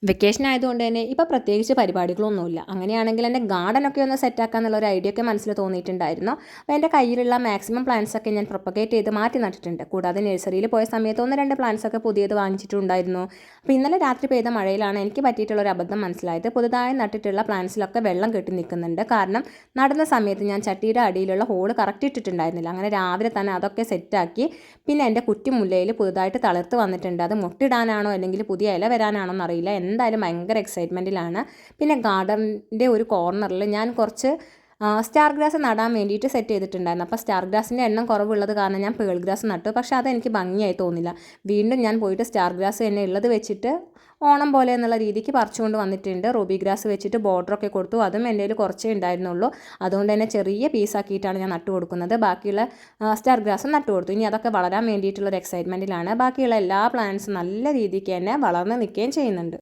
Vacation ആയതുകൊണ്ട് തന്നെ ഇപ്പോൾ പ്രത്യേകിച്ച് പരിപാടികളൊന്നുമില്ല. അങ്ങനെയാണെങ്കിൽ എൻ്റെ ഗാർഡനൊക്കെ ഒന്ന് സെറ്റാക്കാന്നുള്ള ഒരു ഐഡിയ ഒക്കെ മനസ്സിൽ തോന്നിയിട്ടുണ്ടായിരുന്നു. അപ്പോൾ എൻ്റെ കയ്യിലുള്ള മാക്സിമം പ്ലാന്റ്സൊക്കെ ഞാൻ പ്രൊപ്പഗേറ്റ് ചെയ്ത് മാറ്റി നട്ടിട്ടുണ്ട്. കൂടാതെ നഴ്സറിയിൽ പോയ സമയത്ത് 1-2 പ്ലാന്റ്സൊക്കെ പുതിയത് വാങ്ങിച്ചിട്ടുണ്ടായിരുന്നു. അപ്പോൾ ഇന്നലെ രാത്രി പെയ്ത മഴയിലാണ് എനിക്ക് പറ്റിയിട്ടുള്ളൊരു അബദ്ധം മനസ്സിലായത്. പുതുതായി നട്ടിട്ടുള്ള പ്ലാന്റ്സിലൊക്കെ വെള്ളം കെട്ടി നിൽക്കുന്നുണ്ട്. കാരണം നടുന്ന സമയത്ത് ഞാൻ ചട്ടിയുടെ അടിയിലുള്ള ഹോൾ കറക്റ്റ് ഇട്ടിട്ടുണ്ടായിരുന്നില്ല. അങ്ങനെ രാവിലെ തന്നെ അതൊക്കെ സെറ്റാക്കി. പിന്നെ എൻ്റെ കുറ്റിമുല്ലയിൽ പുതുതായിട്ട് തളിർത്ത് വന്നിട്ടുണ്ട്. അത് മുട്ടിടാനാണോ അല്ലെങ്കിൽ പുതിയ ഇല വരാനാണോ എന്നറിയില്ല. എന്തായാലും ഭയങ്കര എക്സൈറ്റ്മെൻറ്റിലാണ്. പിന്നെ ഗാർഡൻ്റെ ഒരു കോർണറിൽ ഞാൻ കുറച്ച് സ്റ്റാർ ഗ്രാസ് നടാൻ വേണ്ടിയിട്ട് സെറ്റ് ചെയ്തിട്ടുണ്ടായിരുന്നു. അപ്പോൾ സ്റ്റാർ ഗ്രാസിൻ്റെ എണ്ണം കുറവുള്ളത് കാരണം ഞാൻ പേൾ ഗ്രാസ് നട്ടു. പക്ഷേ അതെനിക്ക് ഭംഗിയായി തോന്നില്ല. വീണ്ടും ഞാൻ പോയിട്ട് സ്റ്റാർ ഗ്രാസ് തന്നെ ഉള്ളത് വെച്ചിട്ട് ഓണം പോലെ എന്നുള്ള രീതിക്ക് പറിച്ചുകൊണ്ട് വന്നിട്ടുണ്ട്. റൂബി ഗ്രാസ് വെച്ചിട്ട് ബോർഡറൊക്കെ കൊടുത്തു. അതും എൻ്റെ കയ്യിൽ കുറച്ചേ ഉണ്ടായിരുന്നുള്ളൂ. അതുകൊണ്ട് തന്നെ ചെറിയ പീസാക്കിയിട്ടാണ് ഞാൻ നട്ടു കൊടുക്കുന്നത്. ബാക്കിയുള്ള സ്റ്റാർ ഗ്രാസും നട്ടു കൊടുത്തു. ഇനി അതൊക്കെ വളരാൻ വേണ്ടിയിട്ടുള്ളൊരു എക്സൈറ്റ്മെൻറ്റിലാണ്. ബാക്കിയുള്ള എല്ലാ പ്ലാന്റ്സും നല്ല രീതിക്ക് തന്നെ വളർന്ന് നിൽക്കുകയും ചെയ്യുന്നുണ്ട്.